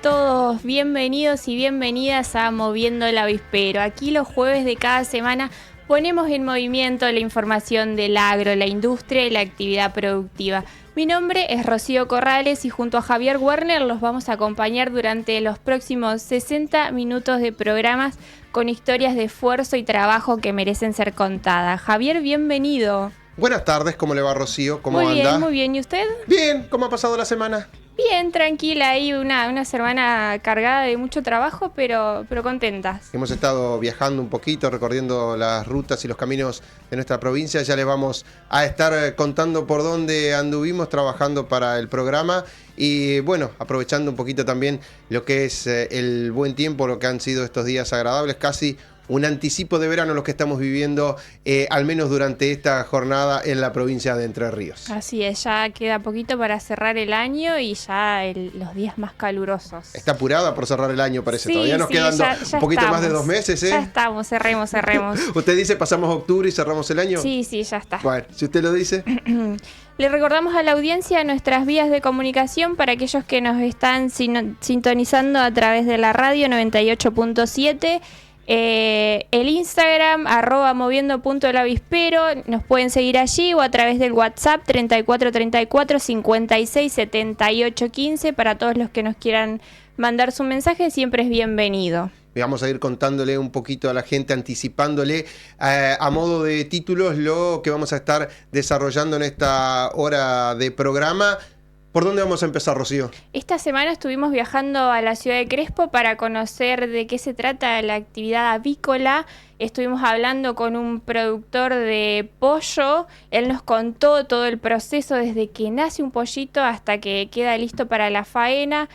a todos, bienvenidos y bienvenidas a Moviendo el Avispero. Aquí los jueves de cada semana ponemos en movimiento la información del agro, la industria y la actividad productiva. Mi nombre es Rocío Corrales y junto a Javier Werner los vamos a acompañar durante los próximos 60 minutos de programas con historias de esfuerzo y trabajo que merecen ser contadas. Javier, bienvenido. Buenas tardes, ¿cómo le va, Rocío? ¿Cómo anda? Muy bien, ¿y usted? Bien, ¿cómo ha pasado la semana? Bien, tranquila, ahí una semana cargada de mucho trabajo, pero contentas. Hemos estado viajando un poquito, recorriendo las rutas y los caminos de nuestra provincia. Ya les vamos a estar contando por dónde anduvimos trabajando para el programa. Y bueno, aprovechando un poquito también lo que es el buen tiempo, lo que han sido estos días agradables, casi un anticipo de verano lo que estamos viviendo, al menos durante esta jornada en la provincia de Entre Ríos. Así es, ya queda poquito para cerrar el año y ya los días más calurosos. Está apurada por cerrar el año, parece. Sí, Todavía nos quedan ya un poquito estamos. más de 2 meses, ¿eh? Ya estamos, cerremos. ¿Usted dice pasamos octubre y cerramos el año? Sí, ya está. Bueno, si usted lo dice. Le recordamos a la audiencia nuestras vías de comunicación para aquellos que nos están sintonizando a través de la radio 98.7. El Instagram, @moviendo.elavispero, nos pueden seguir allí o a través del WhatsApp 3434 56 78 15. Para todos los que nos quieran mandar su mensaje, siempre es bienvenido. Vamos a ir contándole un poquito a la gente, anticipándole a modo de títulos lo que vamos a estar desarrollando en esta hora de programa. ¿Por dónde vamos a empezar, Rocío? Esta semana estuvimos viajando a la ciudad de Crespo para conocer de qué se trata la actividad avícola. Estuvimos hablando con un productor de pollo. Él nos contó todo el proceso desde que nace un pollito hasta que queda listo para la faena.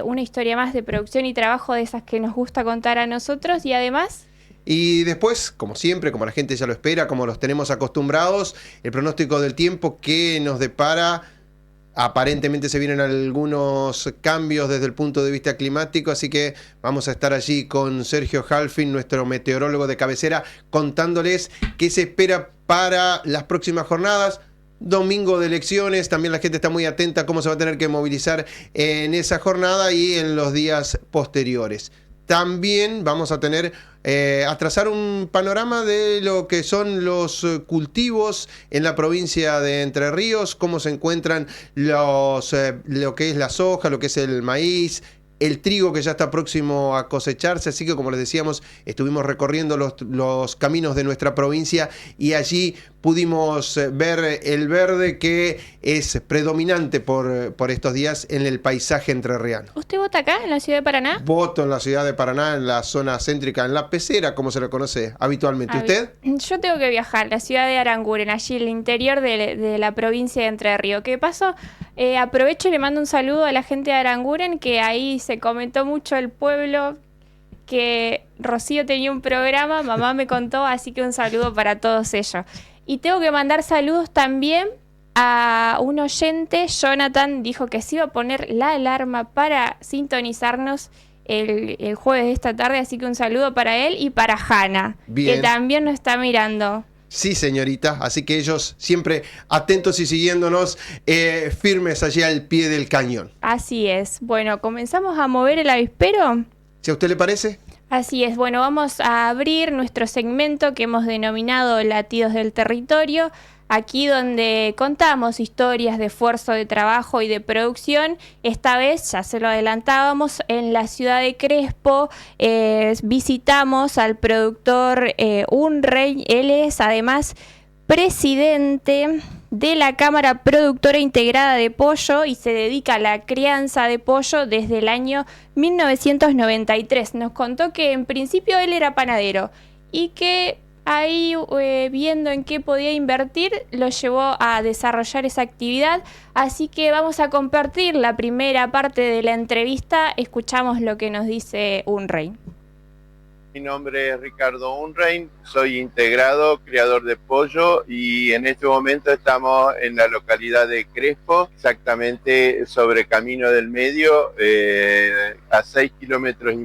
Una historia más de producción y trabajo de esas que nos gusta contar a nosotros y además... Y después, como siempre, como la gente ya lo espera, como los tenemos acostumbrados, el pronóstico del tiempo que nos depara. Aparentemente se vienen algunos cambios desde el punto de vista climático, así que vamos a estar allí con Sergio Halfin, nuestro meteorólogo de cabecera, contándoles qué se espera para las próximas jornadas. Domingo de elecciones, también la gente está muy atenta a cómo se va a tener que movilizar en esa jornada y en los días posteriores. También vamos a tener a trazar un panorama de lo que son los cultivos en la provincia de Entre Ríos, cómo se encuentran lo que es la soja, lo que es el maíz, el trigo que ya está próximo a cosecharse, así que como les decíamos, estuvimos recorriendo los caminos de nuestra provincia y allí pudimos ver el verde que es predominante por estos días en el paisaje entrerriano. ¿Usted vota acá, en la ciudad de Paraná? Voto en la ciudad de Paraná, en la zona céntrica, en la pecera, como se le conoce habitualmente. ¿Usted? Yo tengo que viajar, la ciudad de Aranguren, allí en el interior de la provincia de Entre Ríos. ¿Qué pasó? Aprovecho y le mando un saludo a la gente de Aranguren, que ahí se comentó mucho el pueblo, que Rocío tenía un programa, mamá me contó, así que un saludo para todos ellos. Y tengo que mandar saludos también a un oyente. Jonathan dijo que se iba a poner la alarma para sintonizarnos el jueves de esta tarde, así que un saludo para él y para Hanna, que también nos está mirando. Sí, señorita, así que ellos siempre atentos y siguiéndonos firmes allí al pie del cañón. Así es. Bueno, ¿comenzamos a mover el avispero? ¿Si a usted le parece? Así es. Bueno, vamos a abrir nuestro segmento que hemos denominado Latidos del Territorio, aquí donde contamos historias de esfuerzo, de trabajo y de producción. Esta vez, ya se lo adelantábamos, en la ciudad de Crespo visitamos al productor Unrey. Él es además presidente de la Cámara Productora Integrada de Pollo y se dedica a la crianza de pollo desde el año 1993. Nos contó que en principio él era panadero y que ahí viendo en qué podía invertir lo llevó a desarrollar esa actividad. Así que vamos a compartir la primera parte de la entrevista. Escuchamos lo que nos dice Unrey. Mi nombre es Ricardo Unrein, soy integrado, criador de pollo y en este momento estamos en la localidad de Crespo, exactamente sobre Camino del Medio, a 6,5 kilómetros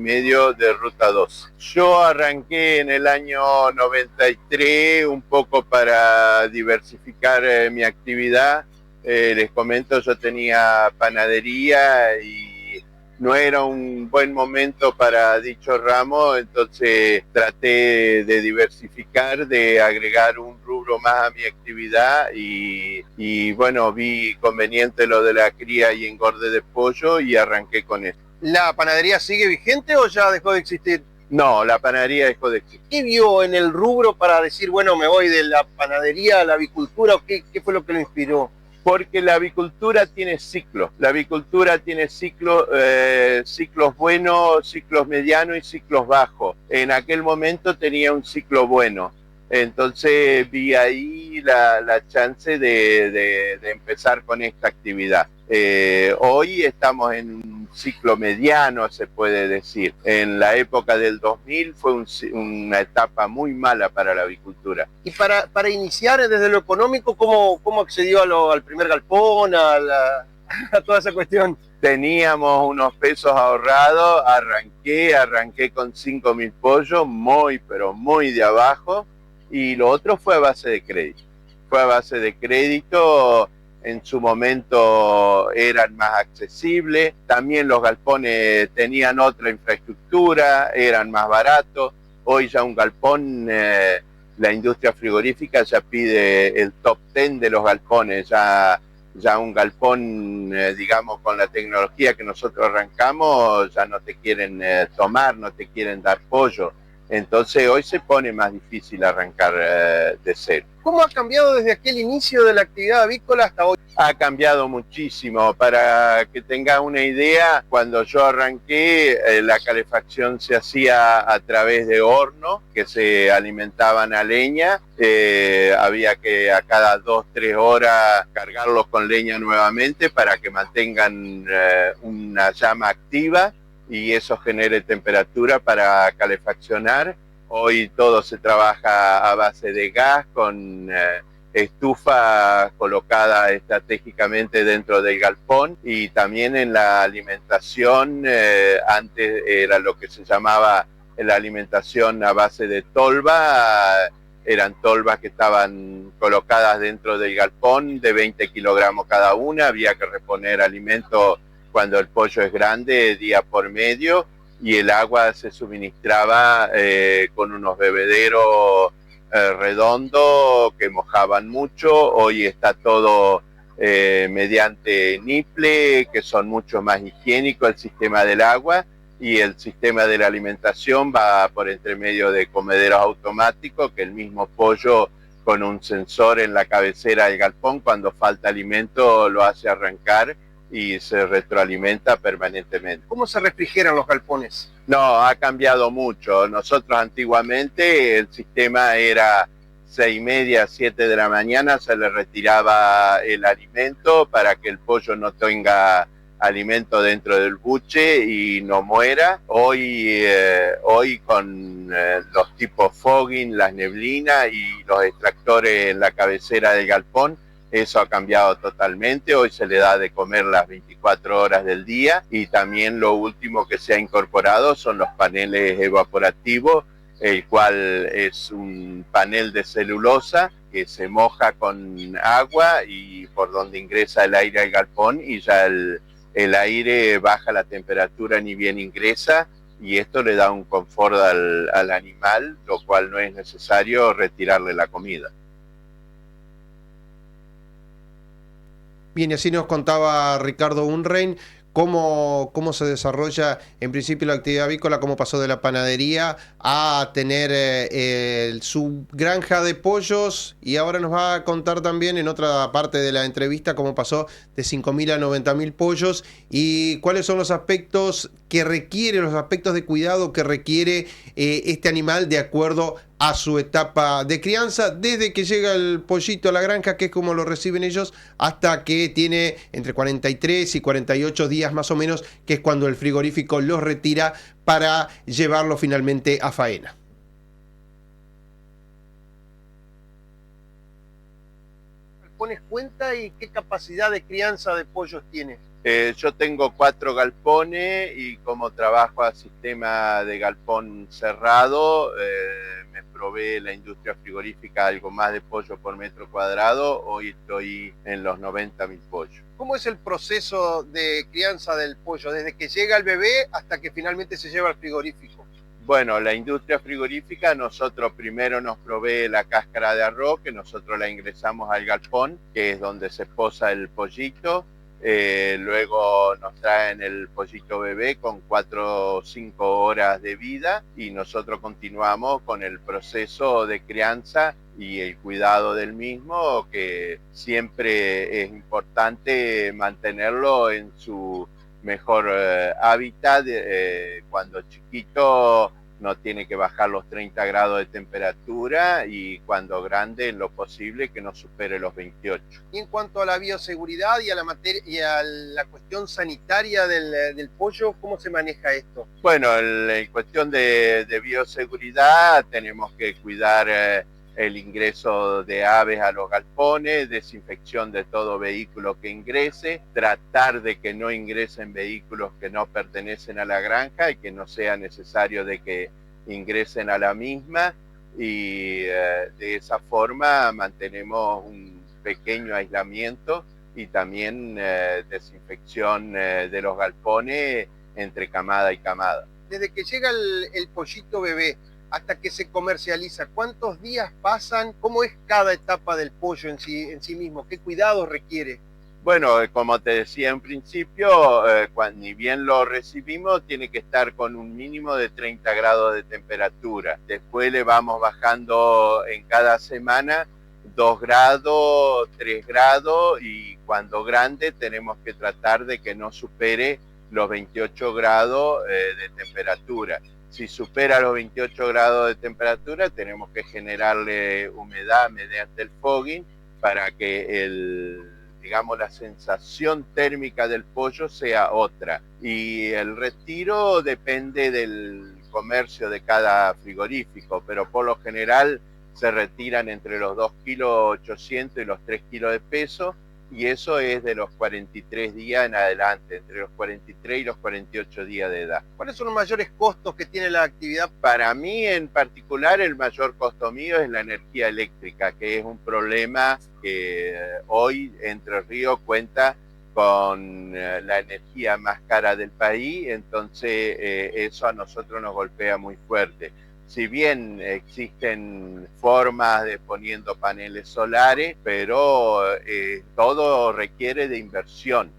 de Ruta 2. Yo arranqué en el año 93 un poco para diversificar mi actividad. Les comento, yo tenía panadería y no era un buen momento para dicho ramo, entonces traté de diversificar, de agregar un rubro más a mi actividad y bueno, vi conveniente lo de la cría y engorde de pollo y arranqué con eso. ¿La panadería sigue vigente o ya dejó de existir? No, la panadería dejó de existir. ¿Qué vio en el rubro para decir, bueno, me voy de la panadería a la avicultura? ¿O qué fue lo que lo inspiró? Porque la avicultura tiene ciclos. La avicultura tiene ciclos buenos, ciclos medianos y ciclos bajos. En aquel momento tenía un ciclo bueno. Entonces vi ahí la chance de empezar con esta actividad. Hoy estamos en un ciclo mediano, se puede decir. En la época del 2000 fue una etapa muy mala para la avicultura. Y para iniciar desde lo económico, ¿cómo accedió al primer galpón, a toda esa cuestión? Teníamos unos pesos ahorrados, arranqué con 5.000 pollos, pero muy de abajo, y lo otro fue a base de crédito. Fue a base de crédito, en su momento eran más accesibles, también los galpones tenían otra infraestructura, eran más baratos. Hoy ya un galpón, la industria frigorífica ya pide el top 10 de los galpones, ya un galpón, digamos, con la tecnología que nosotros arrancamos, ya no te quieren tomar, no te quieren dar pollo. Entonces hoy se pone más difícil arrancar de cero. ¿Cómo ha cambiado desde aquel inicio de la actividad avícola hasta hoy? Ha cambiado muchísimo. Para que tengas una idea, cuando yo arranqué, la calefacción se hacía a través de hornos que se alimentaban a leña. Había que a cada 2-3 horas cargarlos con leña nuevamente para que mantengan una llama activa y eso genere temperatura para calefaccionar. Hoy todo se trabaja a base de gas con estufa colocada estratégicamente dentro del galpón y también en la alimentación, antes era lo que se llamaba la alimentación a base de tolva, eran tolvas que estaban colocadas dentro del galpón de 20 kilogramos cada una, había que reponer alimento cuando el pollo es grande día por medio y el agua se suministraba con unos bebederos redondos que mojaban mucho. Hoy está todo mediante niple, que son mucho más higiénicos el sistema del agua y el sistema de la alimentación va por entre medio de comederos automáticos que el mismo pollo con un sensor en la cabecera del galpón cuando falta alimento lo hace arrancar y se retroalimenta permanentemente. ¿Cómo se refrigeran los galpones? No, ha cambiado mucho. Nosotros antiguamente el sistema era 6:30, 7 de la mañana, se le retiraba el alimento para que el pollo no tenga alimento dentro del buche y no muera. Hoy con los tipos fogging, las neblinas y los extractores en la cabecera del galpón, eso ha cambiado totalmente. Hoy se le da de comer las 24 horas del día y también lo último que se ha incorporado son los paneles evaporativos, el cual es un panel de celulosa que se moja con agua y por donde ingresa el aire al galpón y ya el aire baja la temperatura ni bien ingresa y esto le da un confort al animal, lo cual no es necesario retirarle la comida. Bien, y así nos contaba Ricardo Unrein cómo se desarrolla en principio la actividad avícola, cómo pasó de la panadería a tener su granja de pollos, y ahora nos va a contar también en otra parte de la entrevista cómo pasó de 5.000 a 90.000 pollos y cuáles son los aspectos que requiere, los aspectos de cuidado que requiere este animal de acuerdo a su etapa de crianza, desde que llega el pollito a la granja, que es como lo reciben ellos, hasta que tiene entre 43 y 48 días más o menos, que es cuando el frigorífico los retira para llevarlo finalmente a faena. galpones cuenta y qué capacidad de crianza de pollos tiene? Yo tengo 4 galpones y como trabajo a sistema de galpón cerrado, me provee la industria frigorífica algo más de pollo por metro cuadrado. Hoy estoy en los 90.000 pollos. ¿Cómo es el proceso de crianza del pollo, desde que llega el bebé hasta que finalmente se lleva al frigorífico? Bueno, la industria frigorífica, nosotros primero nos provee la cáscara de arroz, que nosotros la ingresamos al galpón, que es donde se posa el pollito. Luego nos traen el pollito bebé con 4 o 5 horas de vida y nosotros continuamos con el proceso de crianza y el cuidado del mismo, que siempre es importante mantenerlo en su mejor hábitat. Cuando chiquito no tiene que bajar los 30 grados de temperatura y cuando grande, en lo posible, que no supere los 28. Y en cuanto a la bioseguridad y a la materia y a la cuestión sanitaria del pollo, ¿cómo se maneja esto? Bueno, en cuestión de bioseguridad tenemos que cuidar el ingreso de aves a los galpones, desinfección de todo vehículo que ingrese, tratar de que no ingresen vehículos que no pertenecen a la granja y que no sea necesario de que ingresen a la misma, y de esa forma mantenemos un pequeño aislamiento y también desinfección de los galpones entre camada y camada. Desde que llega el pollito bebé hasta que se comercializa, ¿cuántos días pasan? ¿Cómo es cada etapa del pollo en sí mismo? ¿Qué cuidados requiere? Bueno, como te decía en principio, ni bien lo recibimos, tiene que estar con un mínimo de 30 grados de temperatura. Después le vamos bajando en cada semana 2 grados, 3 grados, y cuando grande tenemos que tratar de que no supere los 28 grados de temperatura. Si supera los 28 grados de temperatura, tenemos que generarle humedad mediante el fogging para que digamos, la sensación térmica del pollo sea otra. Y el retiro depende del comercio de cada frigorífico, pero por lo general se retiran entre los 2,8 kilos y los 3 kilos de peso, y eso es de los 43 días en adelante, entre los 43 y los 48 días de edad. ¿Cuáles son los mayores costos que tiene la actividad? Para mí en particular el mayor costo mío es la energía eléctrica, que es un problema que hoy Entre Ríos cuenta con la energía más cara del país, entonces eso a nosotros nos golpea muy fuerte. Si bien existen formas de poniendo paneles solares, pero todo requiere de inversión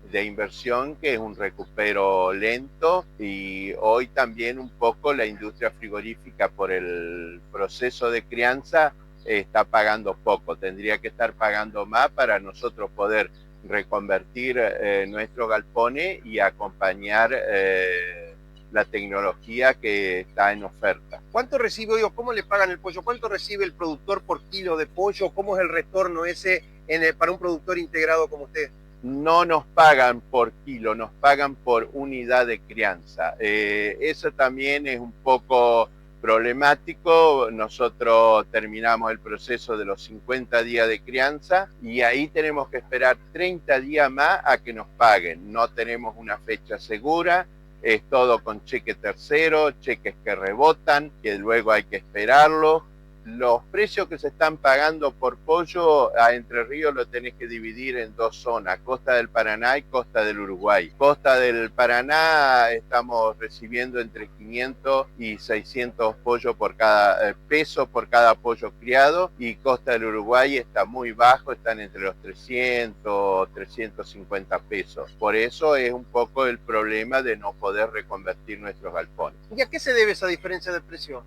que es un recupero lento, y hoy también un poco la industria frigorífica por el proceso de crianza está pagando poco, tendría que estar pagando más para nosotros poder reconvertir nuestros galpones y acompañar la tecnología que está en oferta. ¿Cuánto recibe, cómo le pagan el pollo? ¿Cuánto recibe el productor por kilo de pollo? ¿Cómo es el retorno ese para un productor integrado como usted? No nos pagan por kilo, nos pagan por unidad de crianza. Eso también es un poco problemático. Nosotros terminamos el proceso de los 50 días de crianza y ahí tenemos que esperar 30 días más a que nos paguen. No tenemos una fecha segura. Es todo con cheque tercero, cheques que rebotan, que luego hay que esperarlos. Los precios que se están pagando por pollo a Entre Ríos lo tenés que dividir en 2 zonas, Costa del Paraná y Costa del Uruguay. Costa del Paraná estamos recibiendo entre 500 y 600 pollos pesos por cada pollo criado, y Costa del Uruguay está muy bajo, están entre los 300, 350 pesos. Por eso es un poco el problema de no poder reconvertir nuestros galpones. ¿Y a qué se debe esa diferencia de precio?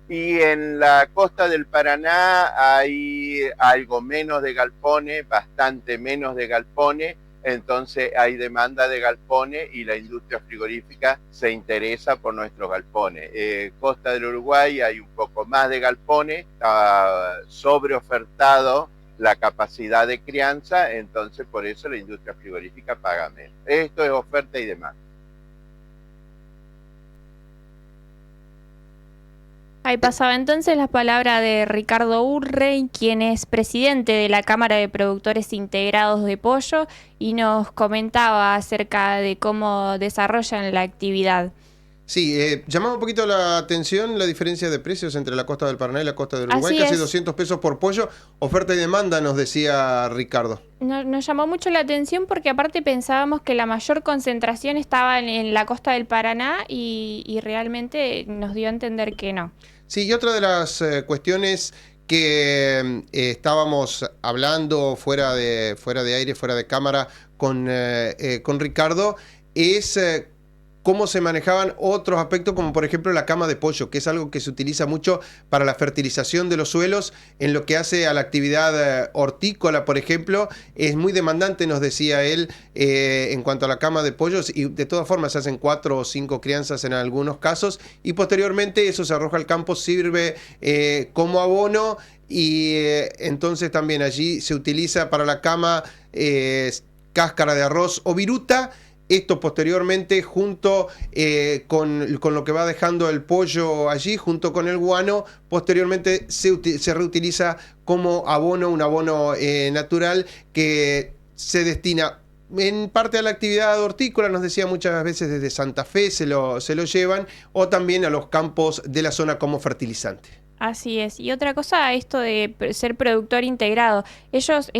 Y en la costa del Paraná hay algo menos de galpones, bastante menos de galpones, entonces hay demanda de galpones y la industria frigorífica se interesa por nuestros galpones. Costa del Uruguay hay un poco más de galpones, está sobreofertado la capacidad de crianza, entonces por eso la industria frigorífica paga menos. Esto es oferta y demanda. Ahí Ahí pasaba entonces la palabra de Ricardo Unrein, quien es presidente de la Cámara de Productores Integrados de Pollo, y nos comentaba acerca de cómo desarrollan la actividad. Sí, llamaba un poquito la atención la diferencia de precios entre la costa del Paraná y la costa del Uruguay. Así Casi es. 200 pesos por pollo, oferta y demanda, nos decía Ricardo. Nos llamó mucho la atención porque aparte pensábamos que la mayor concentración estaba en la costa del Paraná y realmente nos dio a entender que no. Sí, y otra de las cuestiones que estábamos hablando fuera de aire, fuera de cámara con Ricardo, es cómo se manejaban otros aspectos, como por ejemplo la cama de pollo, que es algo que se utiliza mucho para la fertilización de los suelos. En lo que hace a la actividad hortícola, por ejemplo, es muy demandante, nos decía él, en cuanto a la cama de pollos, y de todas formas se hacen 4 o 5 crianzas en algunos casos, y posteriormente eso se arroja al campo, sirve como abono, y entonces también allí se utiliza para la cama cáscara de arroz o viruta. Esto posteriormente, junto con lo que va dejando el pollo allí, junto con el guano, posteriormente se reutiliza como abono, un abono natural que se destina en parte a la actividad hortícola, nos decía muchas veces desde Santa Fe se lo llevan, o también a los campos de la zona como fertilizante. Así es. Y otra cosa, esto de ser productor integrado. Ellos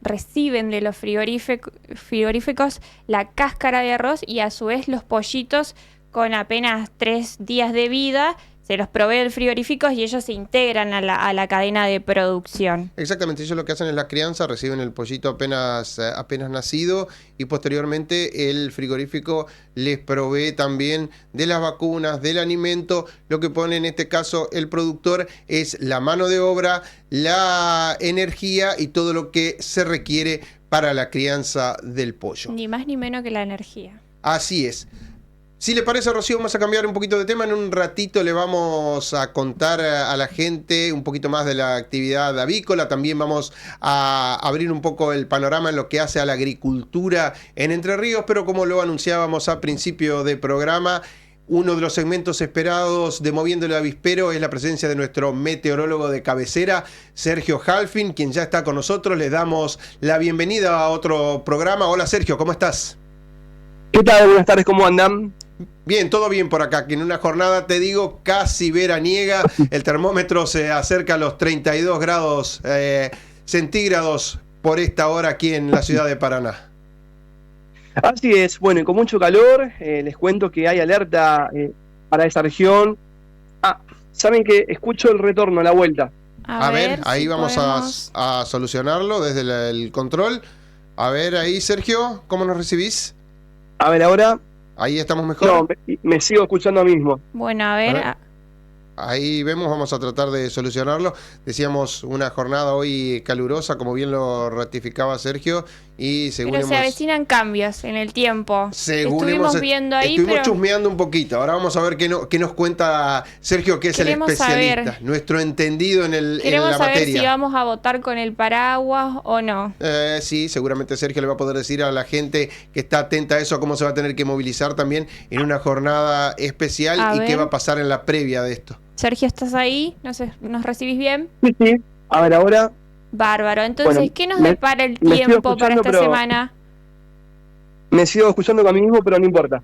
reciben de los frigoríficos la cáscara de arroz y a su vez los pollitos con apenas 3 días de vida se los provee el frigorífico y ellos se integran a la cadena de producción. Exactamente, ellos lo que hacen es la crianza, reciben el pollito apenas nacido y posteriormente el frigorífico les provee también de las vacunas, del alimento. Lo que pone en este caso el productor es la mano de obra, la energía y todo lo que se requiere para la crianza del pollo. Ni más ni menos que la energía. Así es. Si le parece, Rocío, vamos a cambiar un poquito de tema. En un ratito le vamos a contar a la gente un poquito más de la actividad avícola. También vamos a abrir un poco el panorama en lo que hace a la agricultura en Entre Ríos, pero como lo anunciábamos a principio de programa, uno de los segmentos esperados de Moviendo el Avispero es la presencia de nuestro meteorólogo de cabecera, Sergio Halfin, quien ya está con nosotros. Le damos la bienvenida a otro programa. Hola, Sergio, ¿cómo estás? ¿Qué tal? Buenas tardes, ¿cómo andan? Bien, todo bien por acá, que en una jornada, te digo, casi veraniega. El termómetro se acerca a los 32 grados centígrados por esta hora aquí en la ciudad de Paraná. Así es, bueno, y con mucho calor, les cuento que hay alerta para esa región. ¿Saben qué? Escucho el retorno a la vuelta. A ver, ahí si vamos podemos... a solucionarlo desde el control. A ver, ahí, Sergio, ¿cómo nos recibís? A ver, ahora... Ahí estamos mejor. No, me sigo escuchando mismo. Bueno, a ver. Ahí vemos, vamos a tratar de solucionarlo. Decíamos una jornada hoy calurosa, como bien lo ratificaba Sergio, y según pero se avecinan cambios en el tiempo. Estuvimos viendo ahí, estuvimos chusmeando un poquito. Ahora vamos a ver qué nos cuenta Sergio, que es el especialista, nuestro entendido en la materia. Queremos saber si vamos a votar con el paraguas o no. Sí, seguramente Sergio le va a poder decir a la gente que está atenta a eso, cómo se va a tener que movilizar también en una jornada especial y qué va a pasar en la previa de esto. Sergio, ¿estás ahí? ¿Nos recibís bien? Sí. A ver, ahora... Bárbaro. Entonces, bueno, ¿qué nos depara el tiempo para esta semana? Me sigo escuchando con mí mismo, pero no importa.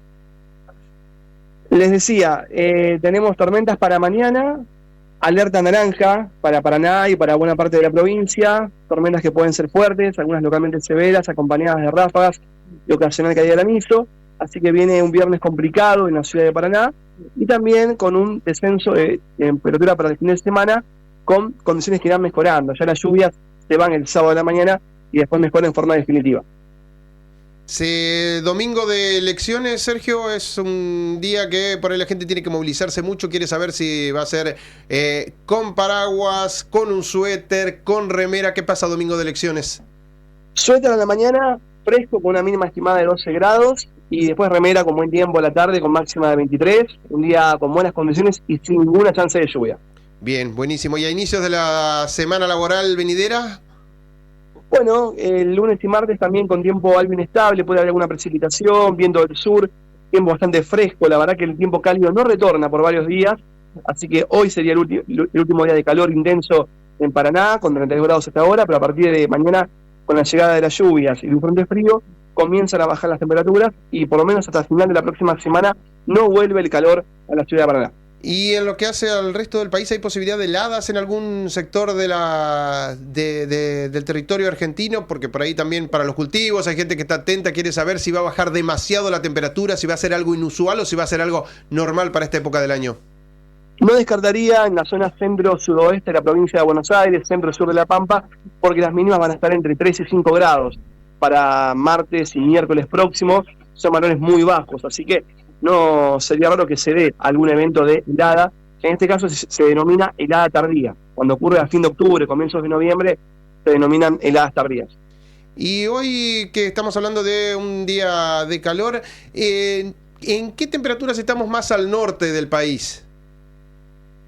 Les decía, tenemos tormentas para mañana, alerta naranja para Paraná y para buena parte de la provincia, tormentas que pueden ser fuertes, algunas localmente severas, acompañadas de ráfagas y ocasional caída de granizo. Así que viene un viernes complicado en la ciudad de Paraná y también con un descenso de temperatura para el fin de semana, con condiciones que irán mejorando. Ya las lluvias se van el sábado de la mañana y después mejoran en forma definitiva. Domingo de elecciones, Sergio, es un día que por ahí la gente tiene que movilizarse mucho. Quiere saber si va a ser con paraguas, con un suéter, con remera. ¿Qué pasa domingo de elecciones? Suéter a la mañana, fresco con una mínima estimada de 12 grados y después remera con buen tiempo a la tarde con máxima de 23. Un día con buenas condiciones y sin ninguna chance de lluvia. Bien, buenísimo. ¿Y a inicios de la semana laboral venidera? Bueno, el lunes y martes también con tiempo algo inestable, puede haber alguna precipitación, viento del sur, tiempo bastante fresco. La verdad que el tiempo cálido no retorna por varios días así que hoy sería el último día de calor intenso en Paraná, con 32 grados hasta ahora, pero a partir de mañana, con la llegada de las lluvias y de un frente frío, comienzan a bajar las temperaturas y por lo menos hasta el final de la próxima semana no vuelve el calor a la ciudad de Paraná. Y en lo que hace al resto del país, ¿hay posibilidad de heladas en algún sector del territorio argentino? Porque por ahí también para los cultivos hay gente que está atenta, quiere saber si va a bajar demasiado la temperatura, si va a ser algo inusual o si va a ser algo normal para esta época del año. No descartaría en la zona centro-sudoeste de la provincia de Buenos Aires, centro-sur de La Pampa, porque las mínimas van a estar entre 3 y 5 grados. Para martes y miércoles próximos son valores muy bajos, así que no sería raro que se dé algún evento de helada, que en este caso se denomina helada tardía. Cuando ocurre a fin de octubre, comienzos de noviembre, se denominan heladas tardías. Y hoy que estamos hablando de un día de calor, ¿en qué temperaturas estamos más al norte del país?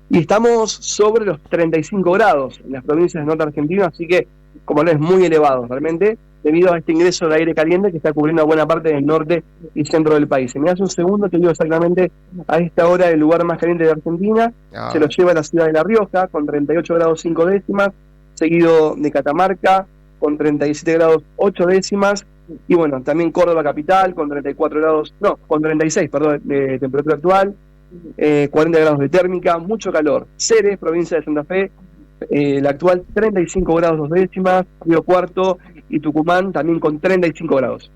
Y estamos sobre los 35 grados en las provincias del norte argentino, así que como no es muy elevado realmente, debido a este ingreso de aire caliente que está cubriendo buena parte del norte y centro del país. Si me das un segundo, te digo exactamente a esta hora el lugar más caliente de Argentina. Se lo lleva a la ciudad de La Rioja con 38 grados 5 décimas, seguido de Catamarca con 37 grados 8 décimas, y bueno, también Córdoba capital con 36, de temperatura actual, 40 grados de térmica, mucho calor. Ceres, provincia de Santa Fe, la actual 35 grados 2 décimas, Río Cuarto y Tucumán también con 35 grados.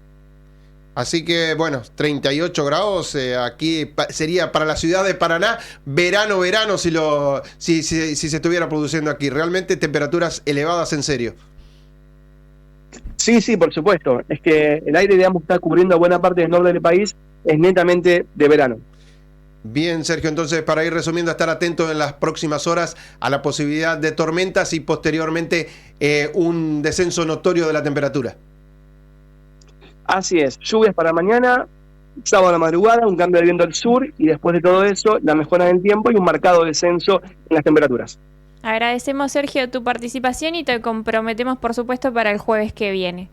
Así que, bueno, 38 grados, aquí sería para la ciudad de Paraná, verano, si se estuviera produciendo aquí. Realmente temperaturas elevadas, en serio. Sí, por supuesto. Es que el aire, digamos, está cubriendo buena parte del norte del país, es netamente de verano. Bien, Sergio, entonces para ir resumiendo, estar atento en las próximas horas a la posibilidad de tormentas y posteriormente un descenso notorio de la temperatura. Así es, lluvias para mañana, sábado a la madrugada, un cambio de viento al sur y después de todo eso, la mejora del tiempo y un marcado descenso en las temperaturas. Agradecemos, Sergio, tu participación y te comprometemos, por supuesto, para el jueves que viene.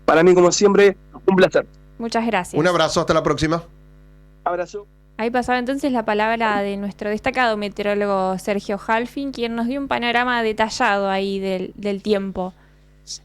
Para mí, como siempre, un placer. Muchas gracias. Un abrazo, hasta la próxima. Abrazo. Ahí pasaba entonces la palabra de nuestro destacado meteorólogo Sergio Halfin, quien nos dio un panorama detallado ahí del tiempo.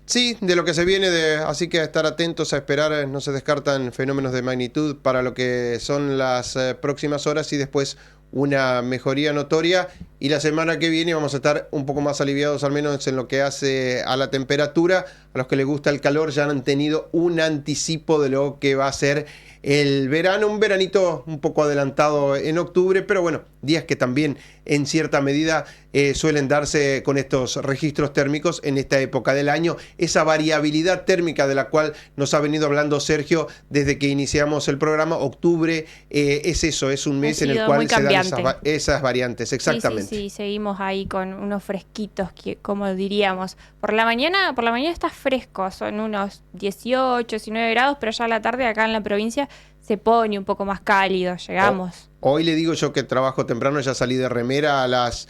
Sí, de lo que se viene, así que a estar atentos, a esperar, no se descartan fenómenos de magnitud para lo que son las próximas horas y después una mejoría notoria, y la semana que viene vamos a estar un poco más aliviados, al menos en lo que hace a la temperatura. A los que les gusta el calor ya han tenido un anticipo de lo que va a ser el verano, un veranito un poco adelantado en octubre, pero bueno, días que también en cierta medida suelen darse con estos registros térmicos en esta época del año, esa variabilidad térmica de la cual nos ha venido hablando Sergio desde que iniciamos el programa. Octubre es eso, es un mes en el cual se dan esas variantes, exactamente. Sí, seguimos ahí con unos fresquitos, como diríamos. Por la mañana está fresco, son unos 18, 19 grados, pero ya a la tarde acá en la provincia se pone un poco más cálido, llegamos. Hoy le digo yo que trabajo temprano, ya salí de remera a las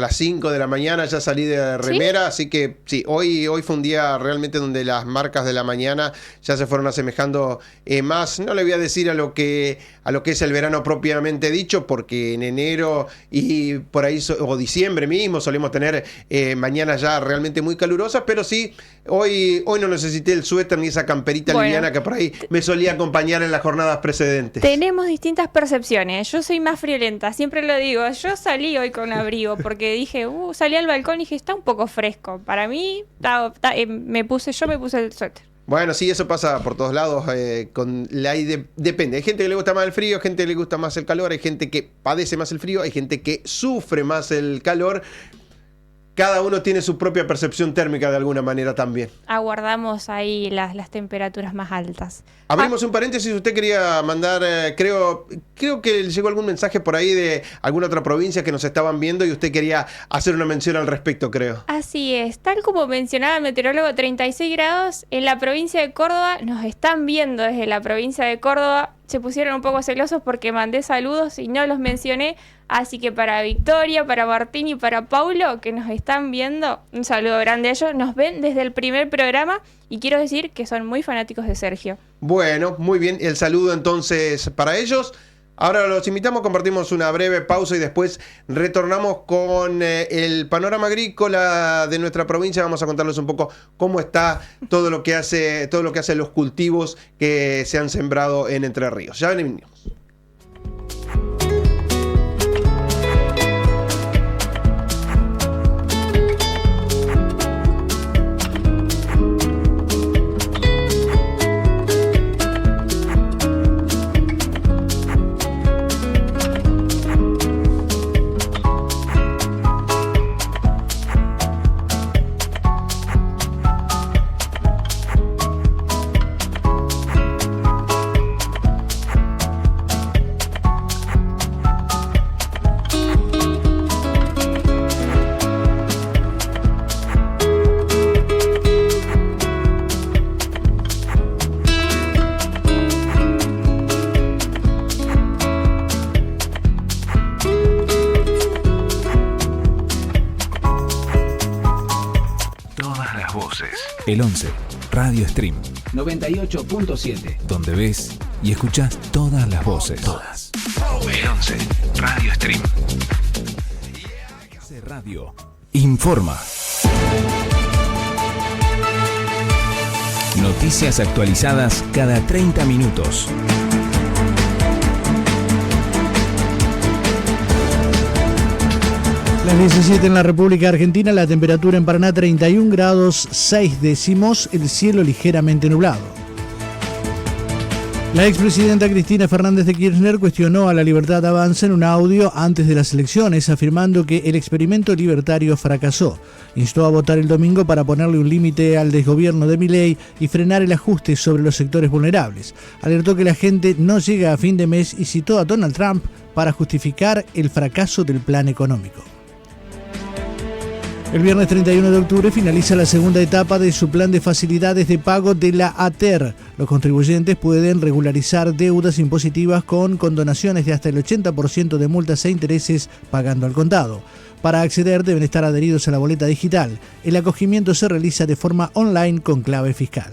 5 de la mañana, ya salí de remera, ¿sí? Así que sí, hoy fue un día realmente donde las marcas de la mañana ya se fueron asemejando más, no le voy a decir a lo que es el verano propiamente dicho, porque en enero y por ahí, o diciembre mismo, solemos tener mañanas ya realmente muy calurosas, pero sí, hoy no necesité el suéter ni esa camperita liviana que por ahí me solía acompañar en las jornadas precedentes. Tenemos distintas percepciones. Yo soy más friolenta, siempre lo digo. Yo salí hoy con abrigo porque dije, salí al balcón y dije, está un poco fresco. Para mí, me puse el suéter. Bueno, sí, eso pasa por todos lados. Depende. Hay gente que le gusta más el frío, hay gente que le gusta más el calor, hay gente que padece más el frío, hay gente que sufre más el calor. Cada uno tiene su propia percepción térmica de alguna manera también. Aguardamos ahí las temperaturas más altas. Abrimos un paréntesis, usted quería mandar, creo que llegó algún mensaje por ahí de alguna otra provincia que nos estaban viendo y usted quería hacer una mención al respecto, creo. Así es, tal como mencionaba el meteorólogo, 36 grados en la provincia de Córdoba, nos están viendo desde la provincia de Córdoba. Se pusieron un poco celosos porque mandé saludos y no los mencioné, así que para Victoria, para Martín y para Paulo, que nos están viendo, un saludo grande a ellos. Nos ven desde el primer programa y quiero decir que son muy fanáticos de Sergio. Bueno, muy bien, el saludo entonces para ellos. Ahora los invitamos, compartimos una breve pausa y después retornamos con el panorama agrícola de nuestra provincia. Vamos a contarles un poco cómo está todo lo que hace los cultivos que se han sembrado en Entre Ríos. Ya venimos. El 11 Radio Stream 98.7, donde ves y escuchás todas las voces. Todas. El 11 Radio Stream. Radio informa. Noticias actualizadas cada 30 minutos. Las 17 en la República Argentina, la temperatura en Paraná 31 grados 6 décimos, el cielo ligeramente nublado. La expresidenta Cristina Fernández de Kirchner cuestionó a La Libertad Avanza en un audio antes de las elecciones, afirmando que el experimento libertario fracasó. Instó a votar el domingo para ponerle un límite al desgobierno de Milei y frenar el ajuste sobre los sectores vulnerables. Alertó que la gente no llega a fin de mes y citó a Donald Trump para justificar el fracaso del plan económico. El viernes 31 de octubre finaliza la segunda etapa de su plan de facilidades de pago de la ATER. Los contribuyentes pueden regularizar deudas impositivas con condonaciones de hasta el 80% de multas e intereses pagando al contado. Para acceder deben estar adheridos a la boleta digital. El acogimiento se realiza de forma online con clave fiscal.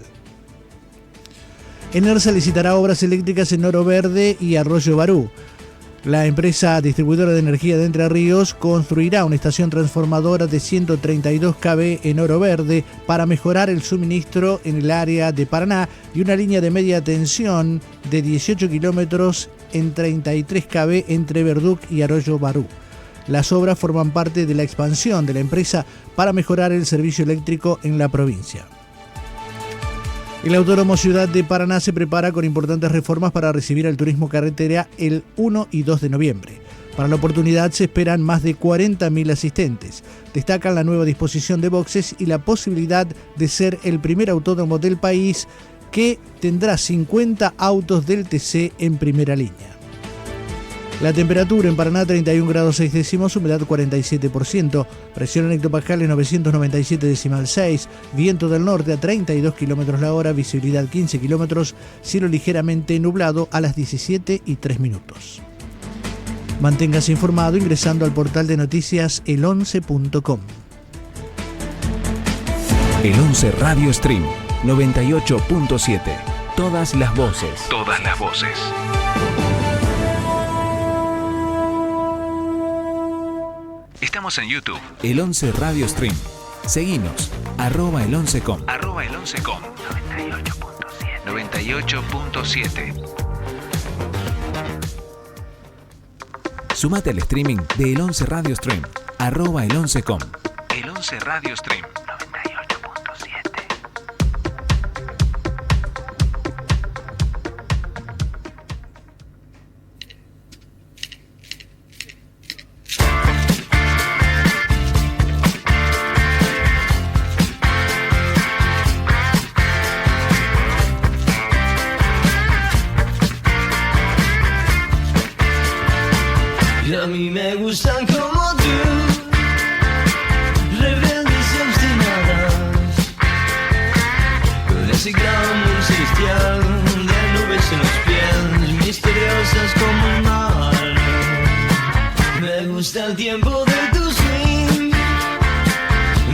ENERSA licitará obras eléctricas en Oro Verde y Arroyo Barú. La empresa distribuidora de energía de Entre Ríos construirá una estación transformadora de 132 kV en Oro Verde para mejorar el suministro en el área de Paraná y una línea de media tensión de 18 kilómetros en 33 kV entre Verduc y Arroyo Barú. Las obras forman parte de la expansión de la empresa para mejorar el servicio eléctrico en la provincia. El Autódromo Ciudad de Paraná se prepara con importantes reformas para recibir al turismo carretera el 1 y 2 de noviembre. Para la oportunidad se esperan más de 40.000 asistentes. Destacan la nueva disposición de boxes y la posibilidad de ser el primer autódromo del país que tendrá 50 autos del TC en primera línea. La temperatura en Paraná 31 grados 6 décimos, humedad 47%, presión en hectopascales 997,6, viento del norte a 32 kilómetros la hora, visibilidad 15 kilómetros, cielo ligeramente nublado a las 17:03. Manténgase informado ingresando al portal de noticias el11.com. El 11 Radio Stream 98.7. Todas las voces. Todas las voces. Estamos en YouTube. El 11 Radio Stream. Seguinos. @el11com. @el11com. 98.7. Sumate al streaming de El 11 Radio Stream. @el11com. El 11 Radio Stream. 98.7. A mí me gustan como tú, rebeldes y obstinadas, con ese glamour celestial de nubes en los pies, misteriosas como el mar. Me gusta el tiempo de tu swing,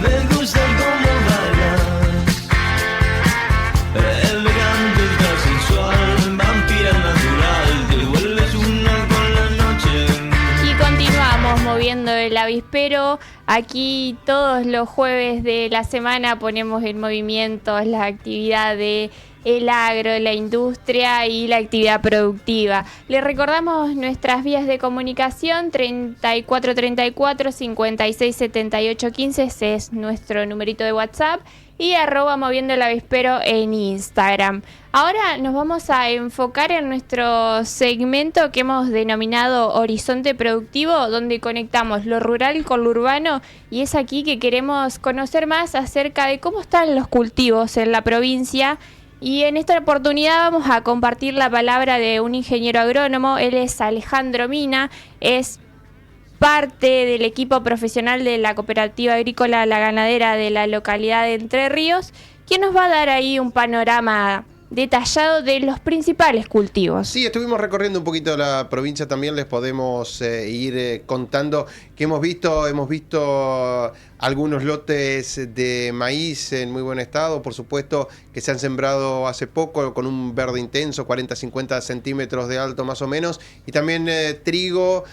me gusta cómo bailas, elegante, ultra sensual, vampira natural, te vuelves una Moviendo el Avispero. Aquí todos los jueves de la semana ponemos en movimiento la actividad de el agro, la industria y la actividad productiva. Les recordamos nuestras vías de comunicación: 3434 56 78 15, ese es nuestro numerito de WhatsApp, y @moviendo el avispero en Instagram. Ahora nos vamos a enfocar en nuestro segmento que hemos denominado Horizonte Productivo, donde conectamos lo rural con lo urbano, y es aquí que queremos conocer más acerca de cómo están los cultivos en la provincia. Y en esta oportunidad vamos a compartir la palabra de un ingeniero agrónomo. Él es Alejandro Mina, es parte del equipo profesional de la Cooperativa Agrícola La Ganadera de la localidad de Entre Ríos, quien nos va a dar ahí un panorama detallado de los principales cultivos. Sí, estuvimos recorriendo un poquito la provincia, también les podemos ir contando que hemos visto algunos lotes de maíz en muy buen estado, por supuesto que se han sembrado hace poco con un verde intenso, 40-50 centímetros de alto más o menos, y también trigo,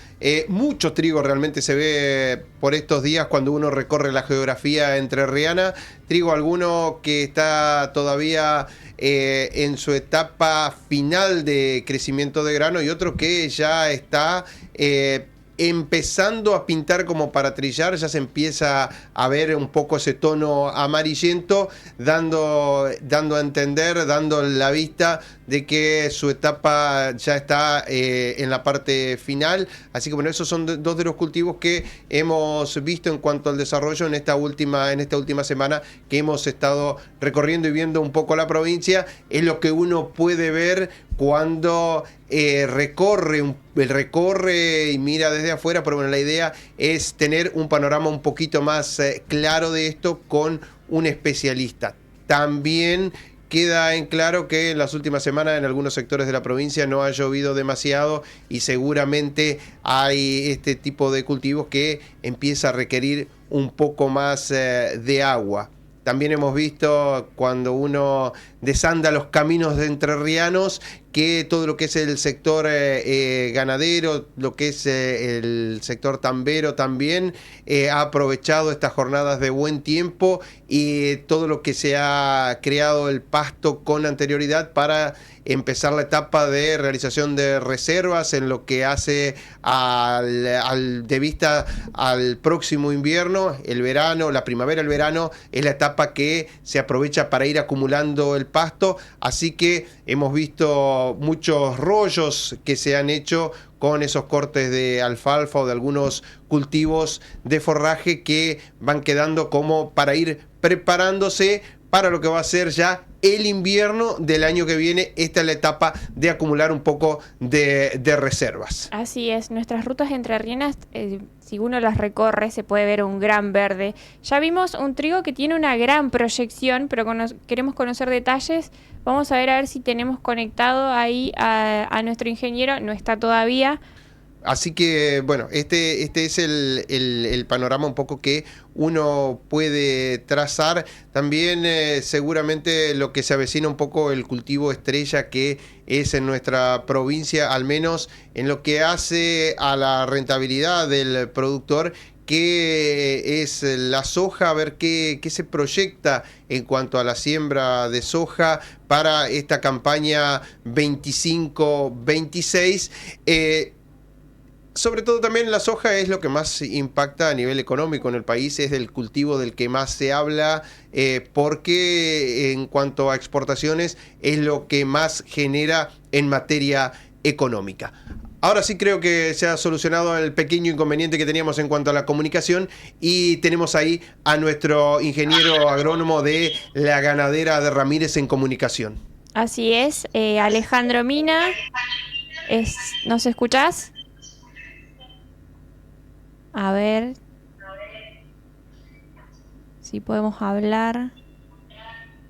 mucho trigo realmente se ve por estos días cuando uno recorre la geografía entrerriana, trigo alguno que está todavía en su etapa final de crecimiento de grano y otro que ya está empezando a pintar como para trillar, ya se empieza a ver un poco ese tono amarillento, dando a entender, dando la vista de que su etapa ya está en la parte final. Así que bueno, esos son dos de los cultivos que hemos visto en cuanto al desarrollo en esta última semana que hemos estado recorriendo y viendo un poco la provincia. Es lo que uno puede ver cuando recorre y mira desde afuera, pero bueno, la idea es tener un panorama un poquito más claro de esto con un especialista. También queda en claro que en las últimas semanas en algunos sectores de la provincia no ha llovido demasiado y seguramente hay este tipo de cultivos que empieza a requerir un poco más de agua. También hemos visto cuando uno desanda los caminos de entrerrianos que todo lo que es el sector ganadero, lo que es el sector tambero también ha aprovechado estas jornadas de buen tiempo y todo lo que se ha creado el pasto con anterioridad para empezar la etapa de realización de reservas en lo que hace de vista al próximo invierno, el verano, la primavera, el verano, es la etapa que se aprovecha para ir acumulando el pasto, así que hemos visto muchos rollos que se han hecho con esos cortes de alfalfa o de algunos cultivos de forraje que van quedando como para ir preparándose para lo que va a ser ya el invierno del año que viene. Esta es la etapa de acumular un poco de reservas. Así es, nuestras rutas entrerrianas, si uno las recorre, se puede ver un gran verde. Ya vimos un trigo que tiene una gran proyección, pero queremos conocer detalles. Vamos a ver si tenemos conectado ahí a nuestro ingeniero. No está todavía. Así que, bueno, este es el panorama un poco que uno puede trazar. También seguramente lo que se avecina un poco el cultivo estrella que es en nuestra provincia, al menos en lo que hace a la rentabilidad del productor, que es la soja, a ver qué se proyecta en cuanto a la siembra de soja para esta campaña 25-26. Sobre todo también la soja es lo que más impacta a nivel económico en el país, es del cultivo del que más se habla, porque en cuanto a exportaciones es lo que más genera en materia económica. Ahora sí creo que se ha solucionado el pequeño inconveniente que teníamos en cuanto a la comunicación y tenemos ahí a nuestro ingeniero agrónomo de La Ganadera de Ramírez en comunicación. Así es, Alejandro Mina, ¿nos escuchás? A ver si podemos hablar.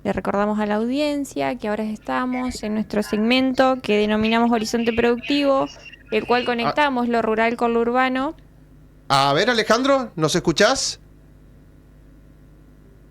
Le recordamos a la audiencia que ahora estamos en nuestro segmento que denominamos Horizonte Productivo, el cual conectamos lo rural con lo urbano. A ver, Alejandro, ¿nos escuchás?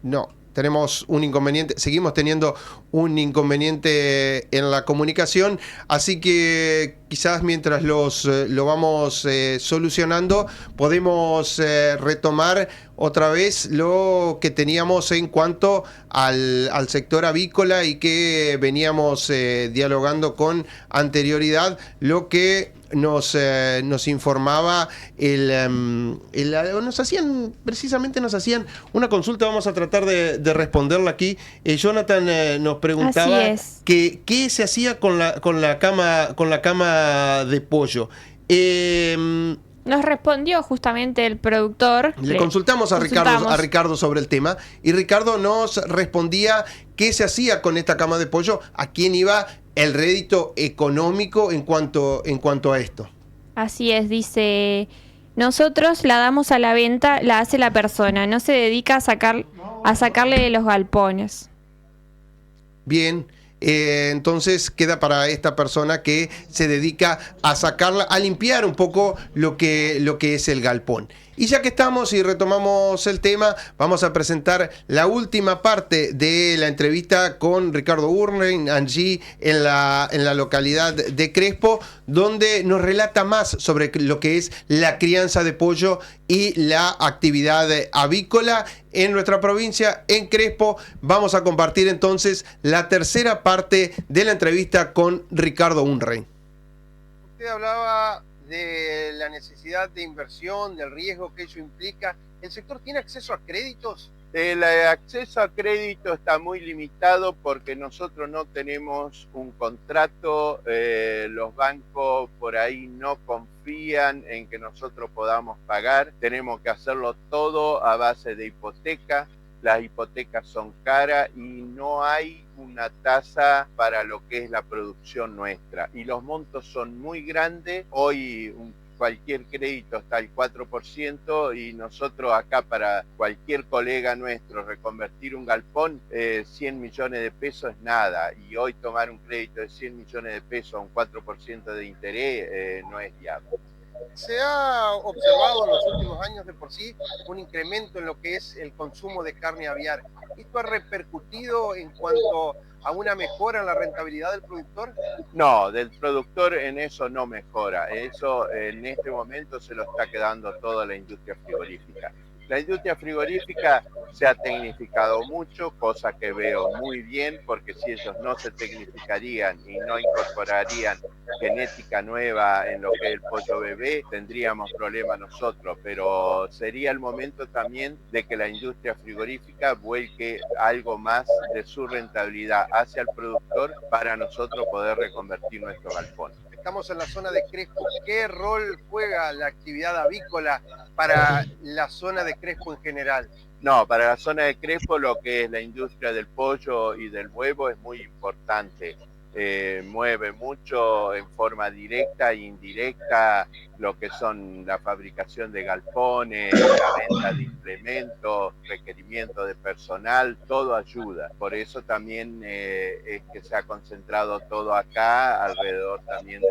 No, tenemos un inconveniente, seguimos teniendo un inconveniente en la comunicación, así que quizás mientras lo vamos solucionando, podemos retomar otra vez lo que teníamos en cuanto al sector avícola y que veníamos dialogando con anterioridad, lo que nos informaba nos hacían una consulta, vamos a tratar de responderla aquí. Jonathan nos preguntaba qué se hacía con la cama de pollo. Nos respondió justamente el productor. Le consultamos a Ricardo sobre el tema, y Ricardo nos respondía qué se hacía con esta cama de pollo, a quién iba el rédito económico en cuanto a esto. Así es, dice, nosotros la damos a la venta, la hace la persona, no se dedica a sacarle de los galpones. Bien. Entonces queda para esta persona que se dedica a sacarla, a limpiar un poco lo que es el galpón. Y ya que estamos y retomamos el tema, vamos a presentar la última parte de la entrevista con Ricardo Unrein, allí en la localidad de Crespo, donde nos relata más sobre lo que es la crianza de pollo y la actividad avícola en nuestra provincia, en Crespo. Vamos a compartir entonces la tercera parte de la entrevista con Ricardo Unrein. Usted hablaba de la necesidad de inversión, del riesgo que ello implica. ¿El sector tiene acceso a créditos? El acceso a crédito está muy limitado porque nosotros no tenemos un contrato, los bancos por ahí no confían en que nosotros podamos pagar, tenemos que hacerlo todo a base de hipoteca. Las hipotecas son caras y no hay una tasa para lo que es la producción nuestra. Y los montos son muy grandes. Hoy cualquier crédito está al 4% y nosotros acá para cualquier colega nuestro reconvertir un galpón, 100 millones de pesos es nada. Y hoy tomar un crédito de 100 millones de pesos a un 4% de interés no es viable. Se ha observado en los últimos años de por sí un incremento en lo que es el consumo de carne aviar. ¿Esto ha repercutido en cuanto a una mejora en la rentabilidad del productor? No, del productor en eso no mejora. Eso en este momento se lo está quedando toda la industria frigorífica. La industria frigorífica se ha tecnificado mucho, cosa que veo muy bien, porque si ellos no se tecnificarían y no incorporarían genética nueva en lo que es el pollo bebé, tendríamos problemas nosotros, pero sería el momento también de que la industria frigorífica vuelque algo más de su rentabilidad hacia el productor para nosotros poder reconvertir nuestro galpón. Estamos en la zona de Crespo. ¿Qué rol juega la actividad avícola para la zona de Crespo en general? No, para la zona de Crespo lo que es la industria del pollo y del huevo es muy importante. Mueve mucho en forma directa e indirecta lo que son la fabricación de galpones, la venta de implementos, requerimiento de personal, todo ayuda. Por eso también es que se ha concentrado todo acá alrededor también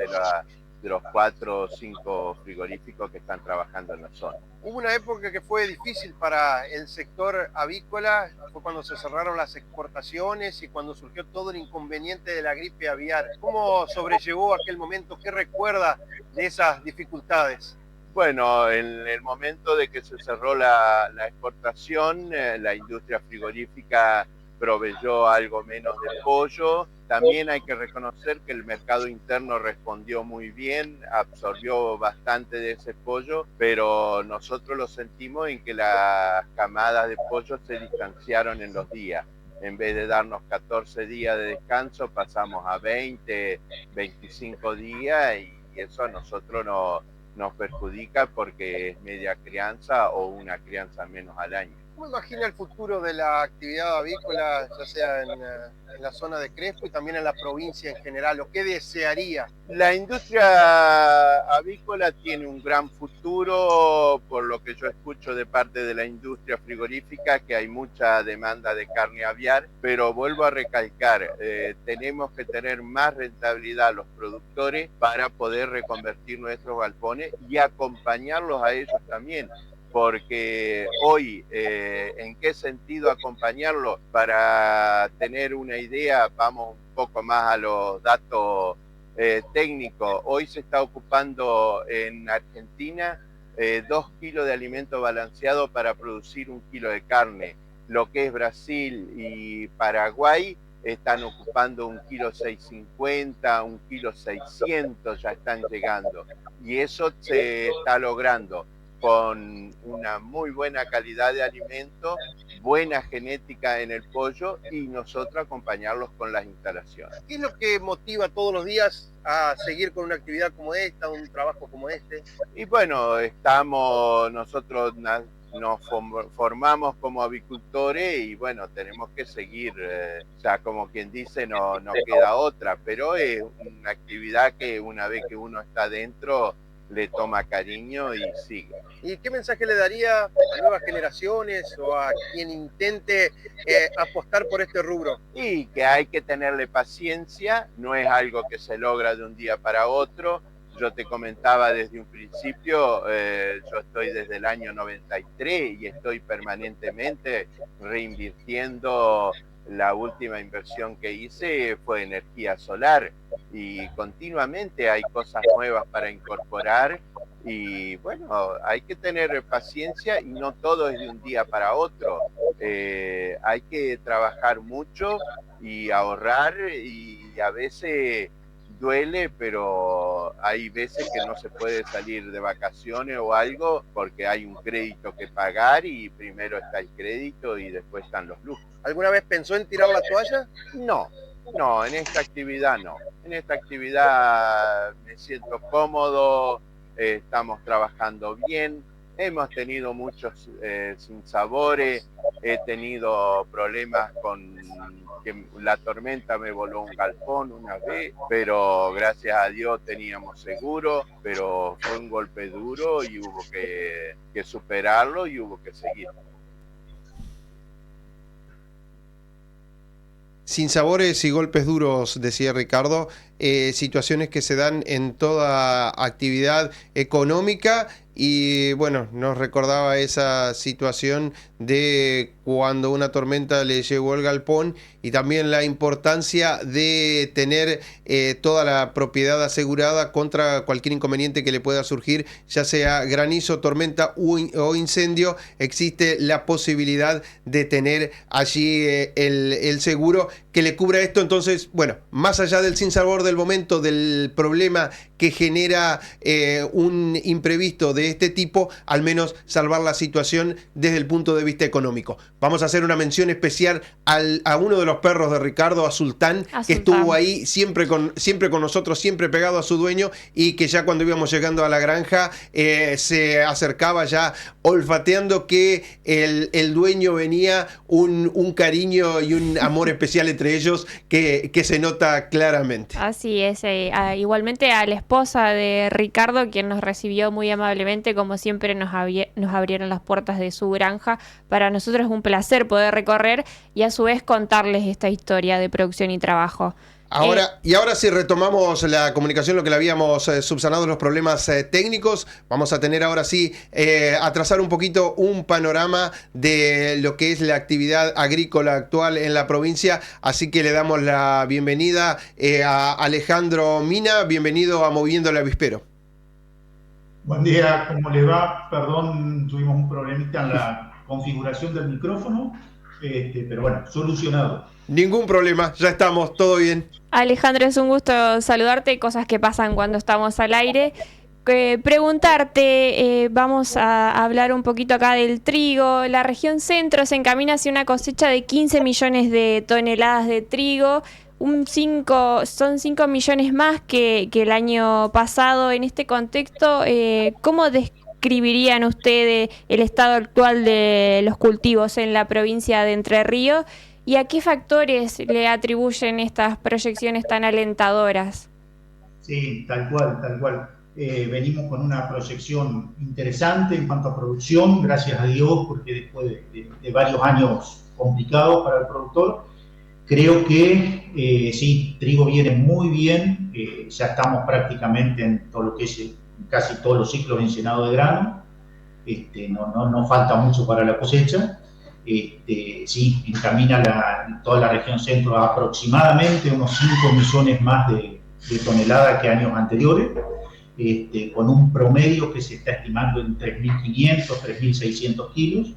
de los 4 o 5 frigoríficos que están trabajando en la zona. Hubo una época que fue difícil para el sector avícola, fue cuando se cerraron las exportaciones y cuando surgió todo el inconveniente de la gripe aviar. ¿Cómo sobrellevó aquel momento? ¿Qué recuerda de esas dificultades? Bueno, en el momento de que se cerró la exportación, la industria frigorífica proveyó algo menos de pollo. También hay que reconocer que el mercado interno respondió muy bien, absorbió bastante de ese pollo, pero nosotros lo sentimos en que las camadas de pollo se distanciaron en los días. En vez de darnos 14 días de descanso, pasamos a 20, 25 días y eso a nosotros nos perjudica porque es media crianza o una crianza menos al año. ¿Cómo imagina el futuro de la actividad avícola, ya sea en la zona de Crespo y también en la provincia en general? ¿O qué desearía? La industria avícola tiene un gran futuro, por lo que yo escucho de parte de la industria frigorífica, que hay mucha demanda de carne aviar, pero vuelvo a recalcar, tenemos que tener más rentabilidad los productores para poder reconvertir nuestros galpones y acompañarlos a ellos también. porque hoy, ¿en qué sentido acompañarlo? Para tener una idea, vamos un poco más a los datos técnicos. Hoy se está ocupando en Argentina 2 kilos de alimento balanceado para producir 1 kilo de carne. Lo que es Brasil y Paraguay están ocupando 1,650 kg, 1,600 kg ya están llegando. Y eso se está logrando con una muy buena calidad de alimento, buena genética en el pollo y nosotros acompañarlos con las instalaciones. ¿Qué es lo que motiva todos los días a seguir con una actividad como esta, un trabajo como este? Y bueno, nosotros nos formamos como avicultores y bueno, tenemos que seguir, ya como quien dice, no queda otra, pero es una actividad que una vez que uno está dentro le toma cariño y sigue. ¿Y qué mensaje le daría a nuevas generaciones o a quien intente apostar por este rubro? Y que hay que tenerle paciencia, no es algo que se logra de un día para otro. Yo te comentaba desde un principio, yo estoy desde el año 93 y estoy permanentemente reinvirtiendo. La última inversión que hice fue energía solar y continuamente hay cosas nuevas para incorporar y bueno, hay que tener paciencia y no todo es de un día para otro. Hay que trabajar mucho y ahorrar y a veces duele, pero hay veces que no se puede salir de vacaciones o algo porque hay un crédito que pagar y primero está el crédito y después están los lujos. ¿Alguna vez pensó en tirar la toalla? No, en esta actividad no. En esta actividad me siento cómodo, estamos trabajando bien, hemos tenido muchos sinsabores, he tenido problemas con que la tormenta me voló un galpón una vez, pero gracias a Dios teníamos seguro, pero fue un golpe duro y hubo que superarlo y hubo que seguir. Sinsabores y golpes duros, decía Ricardo, situaciones que se dan en toda actividad económica y bueno, nos recordaba esa situación de cuando una tormenta le llegó al galpón y también la importancia de tener toda la propiedad asegurada contra cualquier inconveniente que le pueda surgir, ya sea granizo, tormenta o incendio. Existe la posibilidad de tener allí el seguro que le cubra esto. Entonces, bueno, más allá del sinsabor del momento, del problema que genera un imprevisto de este tipo, al menos salvar la situación desde el punto de vista económico. Vamos a hacer una mención especial a uno de los perros de Ricardo, a Sultán, que estuvo ahí siempre con nosotros, siempre pegado a su dueño y que ya cuando íbamos llegando a la granja se acercaba ya olfateando que el dueño venía, un cariño y un amor especial entre ellos que se nota claramente. Así es, igualmente a la esposa de Ricardo, quien nos recibió muy amablemente, como siempre nos abrieron las puertas de su granja. Para nosotros es un placer poder recorrer y a su vez contarles esta historia de producción y trabajo. Ahora sí retomamos la comunicación, lo que le habíamos subsanado los problemas técnicos. Vamos a tener ahora sí a trazar un poquito un panorama de lo que es la actividad agrícola actual en la provincia. Así que le damos la bienvenida a Alejandro Mina. Bienvenido a Moviendo el Avispero. Buen día, ¿cómo le va? Perdón, tuvimos un problemita en la configuración del micrófono, pero bueno, solucionado. Ningún problema, ya estamos, todo bien. Alejandro, es un gusto saludarte, cosas que pasan cuando estamos al aire. Preguntarte, vamos a hablar un poquito acá del trigo. La región centro se encamina hacia una cosecha de 15 millones de toneladas de trigo. Son 5 millones más que el año pasado. En este contexto, ¿cómo describirían ustedes el estado actual de los cultivos en la provincia de Entre Ríos? ¿Y a qué factores le atribuyen estas proyecciones tan alentadoras? Sí, tal cual. Venimos con una proyección interesante en cuanto a producción, gracias a Dios, porque después de varios años complicados para el productor, creo que sí, trigo viene muy bien, ya estamos prácticamente en todo lo que es casi todos los ciclos de llenado de grano. no falta mucho para la cosecha. Sí, encamina toda la región centro a aproximadamente unos 5 millones más de toneladas que años anteriores, con un promedio que se está estimando en 3.500, 3.600 kilos,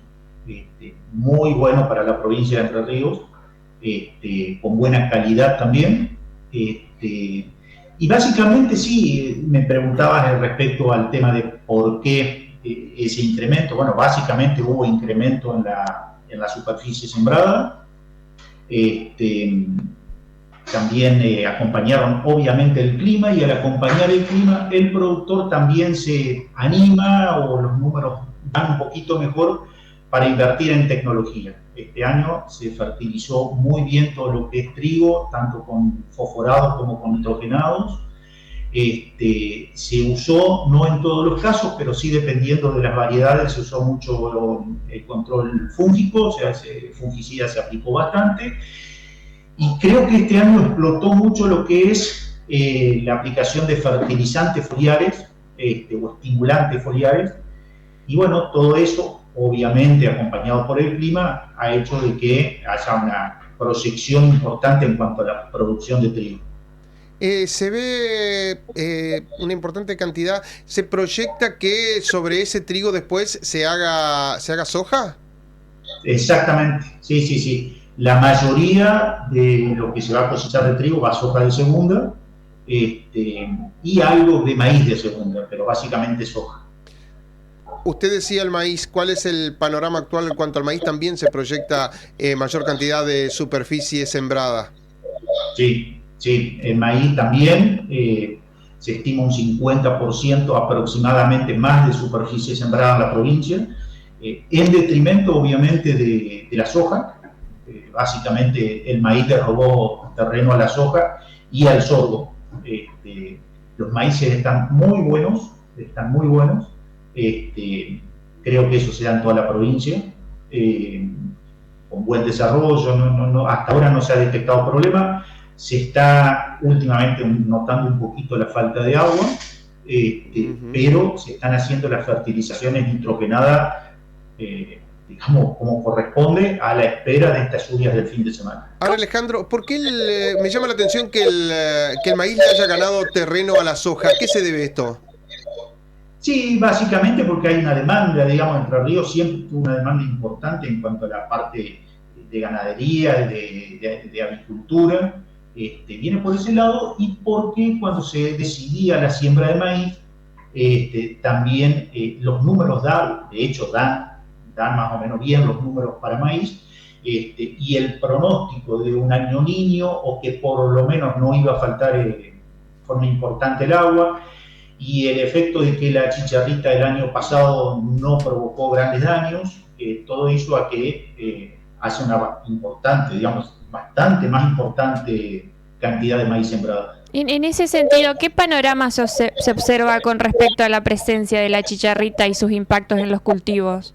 muy bueno para la provincia de Entre Ríos, con buena calidad también. Y básicamente sí, me preguntabas respecto al tema de por qué ese incremento. Bueno, básicamente hubo incremento en la superficie sembrada. También acompañaron obviamente el clima, y al acompañar el clima el productor también se anima, o los números van un poquito mejor para invertir en tecnología. Este año se fertilizó muy bien todo lo que es trigo, tanto con fosforados como con nitrogenados. Se usó, no en todos los casos, pero sí dependiendo de las variedades, se usó mucho el control fúngico, o sea, fungicida se aplicó bastante. Y creo que este año explotó mucho lo que es la aplicación de fertilizantes foliares o estimulantes foliares. Y bueno, todo eso, obviamente acompañado por el clima, ha hecho de que haya una proyección importante en cuanto a la producción de trigo. Se ve una importante cantidad. ¿Se proyecta que sobre ese trigo después se haga soja? Exactamente, sí. La mayoría de lo que se va a cosechar de trigo va a soja de segunda, y algo de maíz de segunda, pero básicamente soja. Usted decía el maíz. ¿Cuál es el panorama actual en cuanto al maíz? ¿También se proyecta mayor cantidad de superficie sembrada? Sí, el maíz también. Se estima un 50% aproximadamente más de superficie sembrada en la provincia, en detrimento obviamente de la soja. Básicamente el maíz le robó terreno a la soja y al sorgo. Los maíces están muy buenos. Creo que eso se da en toda la provincia, con buen desarrollo. Hasta ahora no se ha detectado problema. Se está últimamente notando un poquito la falta de agua, pero se están haciendo las fertilizaciones nitrogenadas, digamos, como corresponde, a la espera de estas lluvias del fin de semana. Ahora, Alejandro, ¿por qué me llama la atención que el maíz le haya ganado terreno a la soja? ¿A qué se debe esto? Sí, básicamente porque hay una demanda, digamos, Entre Ríos siempre tuvo una demanda importante en cuanto a la parte de ganadería, de avicultura. Viene por ese lado, y porque cuando se decidía la siembra de maíz, también los números dan más o menos bien los números para maíz, y el pronóstico de un año niño, o que por lo menos no iba a faltar de forma importante el agua, y el efecto de que la chicharrita del año pasado no provocó grandes daños, todo hizo a que hace una importante, digamos, bastante más importante cantidad de maíz sembrado. En ese sentido, ¿qué panorama se observa con respecto a la presencia de la chicharrita y sus impactos en los cultivos?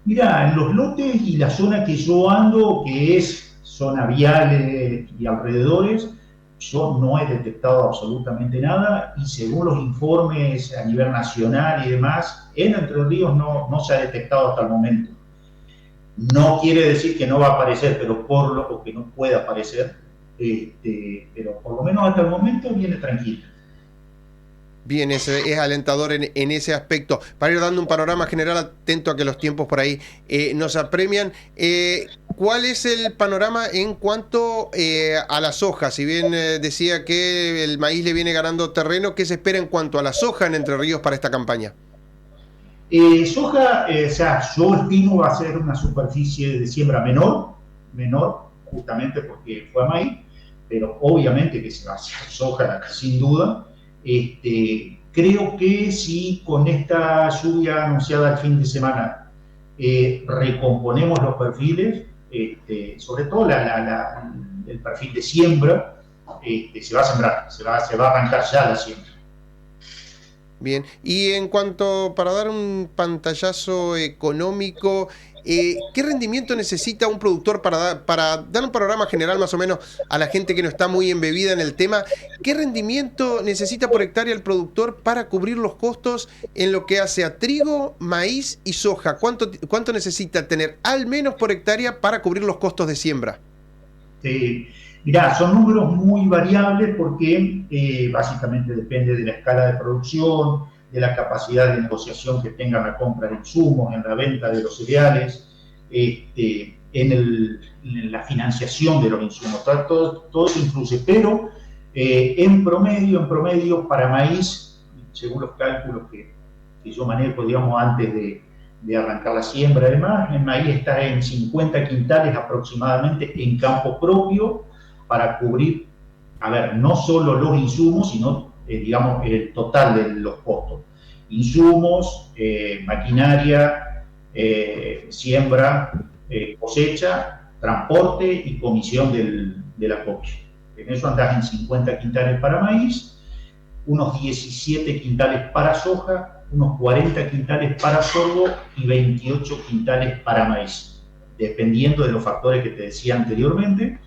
Mira, en los lotes y la zona que yo ando, que es zona vial y alrededores, yo no he detectado absolutamente nada, y según los informes a nivel nacional y demás, en Entre Ríos no se ha detectado hasta el momento. No quiere decir que no va a aparecer, o que no pueda aparecer, pero por lo menos hasta el momento viene tranquila. Bien, es alentador en ese aspecto. Para ir dando un panorama general, atento a que los tiempos por ahí nos apremian. ¿Cuál es el panorama en cuanto a la soja? Si bien decía que el maíz le viene ganando terreno, ¿qué se espera en cuanto a la soja en Entre Ríos para esta campaña? Soja, yo estimo va a ser una superficie de siembra menor, justamente porque fue a maíz, pero obviamente que se va a hacer soja sin duda. Creo que si con esta lluvia anunciada el fin de semana recomponemos los perfiles, sobre todo el perfil de siembra, se va a sembrar, se va a arrancar ya la siembra. Bien, y en cuanto, para dar un pantallazo económico, ¿qué rendimiento necesita un productor para dar un panorama general más o menos a la gente que no está muy embebida en el tema? ¿Qué rendimiento necesita por hectárea el productor para cubrir los costos en lo que hace a trigo, maíz y soja? ¿Cuánto necesita tener al menos por hectárea para cubrir los costos de siembra? Mirá, son números muy variables porque básicamente depende de la escala de producción, de la capacidad de negociación que tengan la compra de insumos, en la venta de los cereales, en la financiación de los insumos. Todo eso influye, pero en promedio para maíz, según los cálculos que yo manejo, digamos, antes de arrancar la siembra, además, el maíz está en 50 quintales aproximadamente en campo propio, para cubrir, no solo los insumos, sino, digamos, el total de los costos. Insumos, maquinaria, siembra, cosecha, transporte y comisión del acopio. En eso andás en 50 quintales para maíz, unos 17 quintales para soja, unos 40 quintales para sorgo y 28 quintales para maíz, dependiendo de los factores que te decía anteriormente.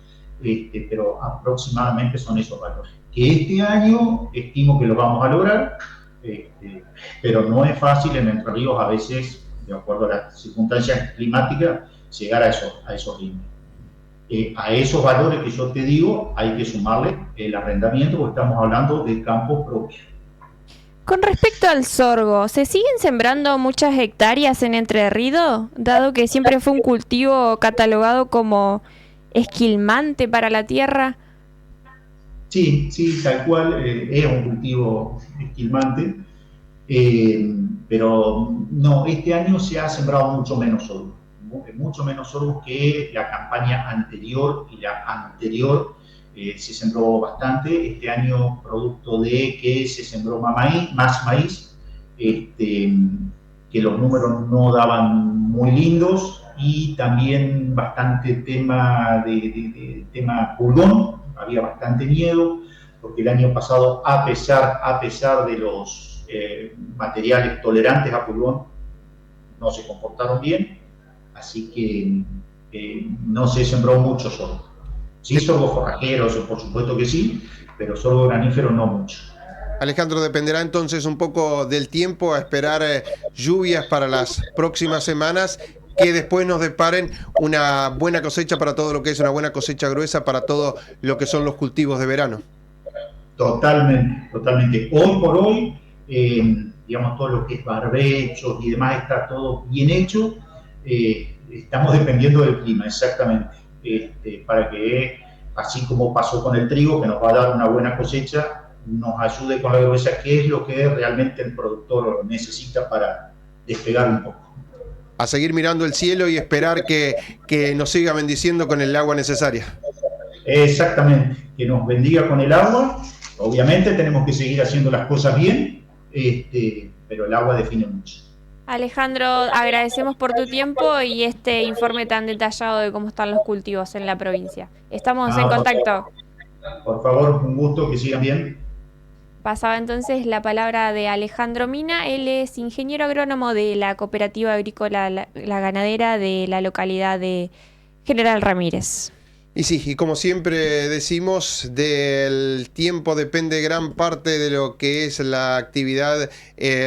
Pero aproximadamente son esos valores. Que este año estimo que lo vamos a lograr, pero no es fácil en Entre Ríos a veces, de acuerdo a las circunstancias climáticas, llegar a esos límites. A esos valores que yo te digo hay que sumarle el arrendamiento, porque estamos hablando de campo propio. Con respecto al sorgo, ¿se siguen sembrando muchas hectáreas en Entre Ríos, dado que siempre fue un cultivo catalogado como esquilmante para la tierra? Sí, tal cual, es un cultivo esquilmante, pero no, este año se ha sembrado mucho menos sorgo que la campaña anterior, y la anterior se sembró bastante. Este año, producto de que se sembró más maíz, que los números no daban muy lindos, y también bastante tema pulgón. Había bastante miedo, porque el año pasado, a pesar de los materiales tolerantes a pulgón, no se comportaron bien, así que no se sembró mucho sorgo. Sí, sorgo forrajero, eso por supuesto que sí, pero sorgo granífero no mucho. Alejandro, dependerá entonces un poco del tiempo, a esperar lluvias para las próximas semanas, que después nos deparen una buena cosecha para todo lo que es una buena cosecha gruesa para todo lo que son los cultivos de verano. Totalmente. Hoy por hoy, digamos, todo lo que es barbechos y demás está todo bien hecho. Estamos dependiendo del clima, exactamente, para que, así como pasó con el trigo, que nos va a dar una buena cosecha, nos ayude con la gruesa, que es lo que realmente el productor necesita para despegar un poco. A seguir mirando el cielo y esperar que nos siga bendiciendo con el agua necesaria. Exactamente, que nos bendiga con el agua. Obviamente tenemos que seguir haciendo las cosas bien, pero el agua define mucho. Alejandro, agradecemos por tu tiempo y este informe tan detallado de cómo están los cultivos en la provincia. Estamos en contacto. Por favor, un gusto, que sigan bien. Pasaba entonces la palabra de Alejandro Mina. Él es ingeniero agrónomo de la Cooperativa Agrícola La Ganadera de la localidad de General Ramírez. Y sí, y como siempre decimos, del tiempo depende gran parte de lo que es la actividad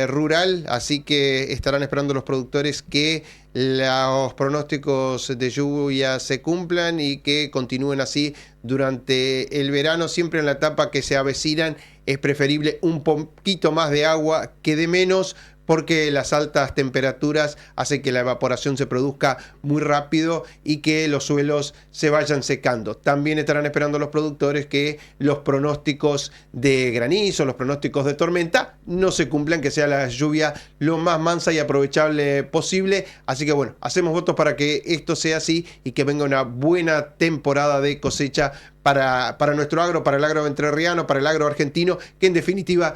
rural, así que estarán esperando los productores que los pronósticos de lluvia se cumplan y que continúen así durante el verano. Siempre en la etapa que se avecinan es preferible un poquito más de agua que de menos, porque las altas temperaturas hacen que la evaporación se produzca muy rápido y que los suelos se vayan secando. También estarán esperando los productores que los pronósticos de granizo, los pronósticos de tormenta no se cumplan, que sea la lluvia lo más mansa y aprovechable posible. Así que bueno, hacemos votos para que esto sea así y que venga una buena temporada de cosecha para nuestro agro, para el agro entrerriano, para el agro argentino, que en definitiva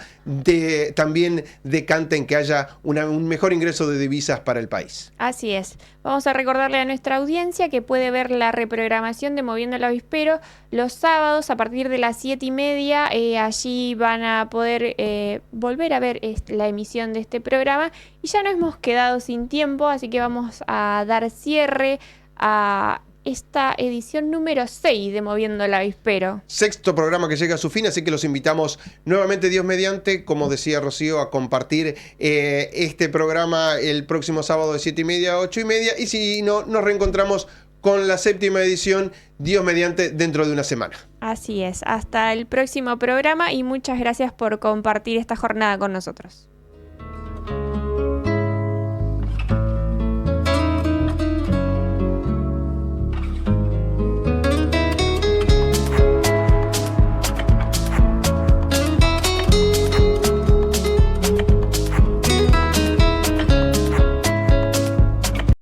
también decanta en que haya un mejor ingreso de divisas para el país. Así es. Vamos a recordarle a nuestra audiencia que puede ver la reprogramación de Moviendo el Avispero los sábados a partir de las 7:30. Allí van a poder volver a ver la emisión de este programa. Y ya nos hemos quedado sin tiempo, así que vamos a dar cierre a esta edición número 6 de Moviendo el Avispero. Sexto programa que llega a su fin, así que los invitamos nuevamente, Dios mediante, como decía Rocío, a compartir este programa el próximo sábado de 7:30 a 8:30. Y si no, nos reencontramos con la séptima edición, Dios mediante, dentro de una semana. Así es. Hasta el próximo programa y muchas gracias por compartir esta jornada con nosotros.